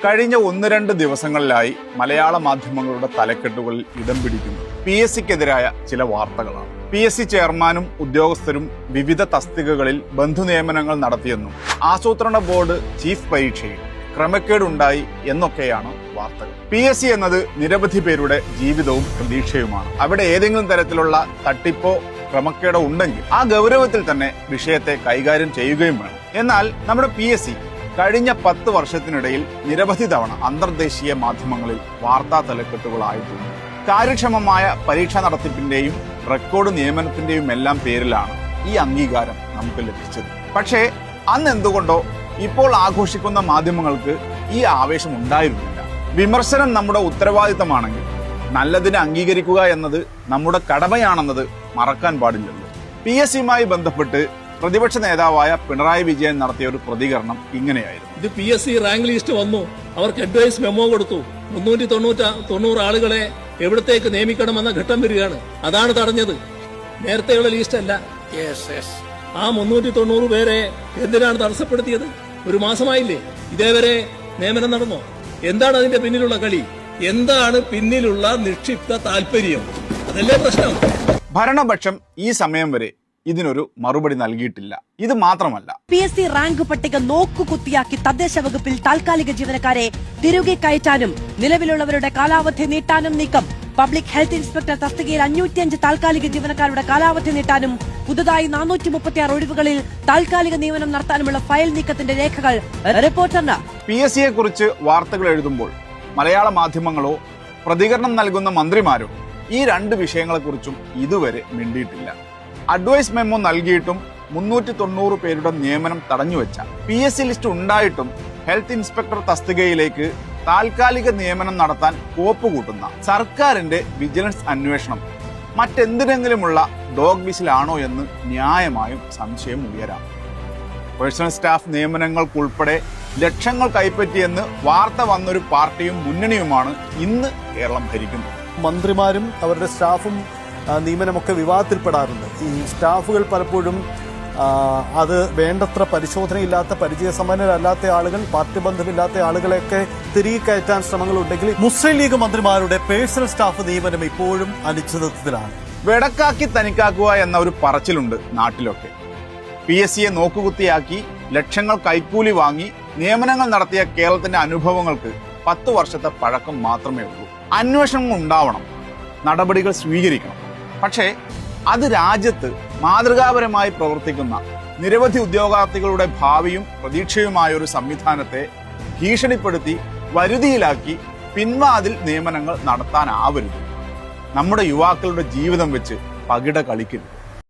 കഴിഞ്ഞ 1-2 ദിവസങ്ങളിലായി മലയാള മാധ്യമങ്ങളുടെ തലക്കെട്ടുകളിൽ ഇടം പിടിക്കുന്നത് PSCക്കെതിരായ ചില വാർത്തകളാണ്. PSC ചെയർമാനും ഉദ്യോഗസ്ഥരും വിവിധ തസ്തികകളിൽ ബന്ധുനിയമനങ്ങൾ നടത്തിയെന്നും ആസൂത്രണ ബോർഡ് ചീഫ് പരീക്ഷയിൽ ക്രമക്കേടുണ്ടായി എന്നൊക്കെയാണ് വാർത്തകൾ. PSC എന്നത് നിരവധി പേരുടെ ജീവിതവും പ്രതീക്ഷയുമാണ്. അവിടെ ഏതെങ്കിലും തരത്തിലുള്ള തട്ടിപ്പോ ക്രമക്കേടോ ഉണ്ടെങ്കിൽ ആ ഗൗരവത്തിൽ തന്നെ വിഷയത്തെ കൈകാര്യം ചെയ്യുകയും വേണം. എന്നാൽ നമ്മുടെ PSC കഴിഞ്ഞ 10 വർഷത്തിനിടയിൽ നിരവധി തവണ അന്തർദേശീയ മാധ്യമങ്ങളിൽ വാർത്താ തലക്കെട്ടുകളായിട്ടുണ്ട്. കാര്യക്ഷമമായ പരീക്ഷാ നടത്തിപ്പിന്റെയും റെക്കോർഡ് നിയമനത്തിന്റെയും എല്ലാം പേരിലാണ് ഈ അംഗീകാരം നമുക്ക് ലഭിച്ചത്. പക്ഷേ അന്ന് എന്തുകൊണ്ടോ ഇപ്പോൾ ആഘോഷിക്കുന്ന മാധ്യമങ്ങൾക്ക് ഈ ആവേശം ഉണ്ടായിരുന്നില്ല. വിമർശനം നമ്മുടെ ഉത്തരവാദിത്തമാണെങ്കിൽ നല്ലതിനെ അംഗീകരിക്കുക എന്നത് നമ്മുടെ കടമയാണെന്നത് മറക്കാൻ പാടില്ലല്ലോ. PSCയുമായി ബന്ധപ്പെട്ട് പ്രതിപക്ഷ നേതാവായ പിണറായി വിജയൻ നടത്തിയ ഒരു പ്രതികരണം ഇങ്ങനെയായിരുന്നു. ഇത് PSC റാങ്ക് ലിസ്റ്റ് വന്നു, അവർക്ക് അഡ്വൈസ് മെമ്മോ കൊടുത്തു, 390 ആളുകളെ എവിടത്തേക്ക് നിയമിക്കണമെന്ന ഘട്ടം വരികയാണ്. അതാണ് തടഞ്ഞത്, നേരത്തെയുള്ള ലിസ്റ്റ് അല്ല. ആ 390 പേരെ എന്തിനാണ് തടസ്സപ്പെടുത്തിയത്? 1 മാസമായില്ലേ, ഇതേവരെ നിയമനം നടന്നോ? എന്താണ് അതിന്റെ പിന്നിലുള്ള കളി? എന്താണ് പിന്നിലുള്ള നിക്ഷിപ്ത താല്പര്യം? അതല്ലേ പ്രശ്നം. ഭരണപക്ഷം ഈ സമയം വരെ ഇതിനൊരു മറുപടി നൽകിയിട്ടില്ല. ഇത് മാത്രമല്ല, PSC റാങ്ക് പട്ടിക നോക്കുകുത്തിയാക്കി തദ്ദേശ വകുപ്പിൽ താൽക്കാലിക ജീവനക്കാരെ തിരികെ കയറ്റാനും നിലവിലുള്ളവരുടെ കാലാവധി നീട്ടാനും നീക്കം. പബ്ലിക് ഹെൽത്ത് ഇൻസ്പെക്ടർ തസ്തികയിൽ 505 താൽക്കാലിക ജീവനക്കാരുടെ കാലാവധി നീട്ടാനും പുതുതായി 436 ഒഴിവുകളിൽ താൽക്കാലിക നിയമനം നടത്താനുമുള്ള ഫയൽ നീക്കത്തിന്റെ രേഖകൾ റിപ്പോർട്ടറിന്. PSCയെ കുറിച്ച് വാർത്തകൾ എഴുതുമ്പോൾ മലയാള മാധ്യമങ്ങളോ പ്രതികരണം നൽകുന്ന മന്ത്രിമാരോ ഈ 2 വിഷയങ്ങളെക്കുറിച്ചും ഇതുവരെ മിണ്ടിയിട്ടില്ല. അഡ്വൈസ് മെമ്മോ നൽകിയിട്ടും 390 പേരുടെ നിയമനം തടഞ്ഞുവെച്ച, PSC ലിസ്റ്റ് ഉണ്ടായിട്ടും ഹെൽത്ത് ഇൻസ്പെക്ടർ തസ്തികയിലേക്ക് താൽക്കാലിക നിയമനം നടത്താൻ കോപ്പ് കൂട്ടുന്ന സർക്കാരിന്റെ വിജിലൻസ് അന്വേഷണം മറ്റെന്തിനെങ്കിലുമുള്ള ഡോഗ് വിസിലാണോ എന്ന് ന്യായമായും സംശയം ഉയരാം. പേഴ്സണൽ സ്റ്റാഫ് നിയമനങ്ങൾക്കുൾപ്പെടെ ലക്ഷങ്ങൾ കൈപ്പറ്റിയെന്ന് വാർത്ത വന്നൊരു പാർട്ടിയും മുന്നണിയുമാണ് ഇന്ന് കേരളം ഭരിക്കുന്നത്. മന്ത്രിമാരും അവരുടെ സ്റ്റാഫും നിയമനമൊക്കെ വിവാദത്തിൽപ്പെടാറുണ്ട്. ഈ സ്റ്റാഫുകൾ പലപ്പോഴും അത് വേണ്ടത്ര പരിശോധനയില്ലാത്ത, പരിചയസമ്പന്നരല്ലാത്ത ആളുകൾ, പാർട്ടി ബന്ധമില്ലാത്ത ആളുകളെയൊക്കെ തിരികെ കയറ്റാൻ ശ്രമങ്ങളുണ്ടെങ്കിൽ മുസ്ലിം ലീഗ് മന്ത്രിമാരുടെ പേഴ്സണൽ സ്റ്റാഫ് നിയമനം ഇപ്പോഴും അനിശ്ചിതത്വത്തിലാണ്. വെടക്കാക്കി തനിക്കാക്കുക എന്ന ഒരു പറച്ചിലുണ്ട് നാട്ടിലൊക്കെ. PSCയെ നോക്കുകുത്തിയാക്കി ലക്ഷങ്ങൾ കൈക്കൂലി വാങ്ങി നിയമനങ്ങൾ നടത്തിയ കേരളത്തിന്റെ അനുഭവങ്ങൾക്ക് 10 വർഷത്തെ പഴക്കം മാത്രമേ ഉള്ളൂ. അന്വേഷണം ഉണ്ടാവണം, നടപടികൾ സ്വീകരിക്കണം. പക്ഷേ അത് രാജ്യത്ത് മാതൃകാപരമായി പ്രവർത്തിക്കുന്ന നിരവധി ഉദ്യോഗാർത്ഥികളുടെ ഭാവിയും പ്രതീക്ഷയുമായ ഒരു സംവിധാനത്തെ ഭീഷണിപ്പെടുത്തി വരുതിയിലാക്കി പിൻവാതിൽ നിയമനങ്ങൾ നടത്താനാവരുത്. നമ്മുടെ യുവാക്കളുടെ ജീവിതം വെച്ച് പകിട കളിക്കരുത്.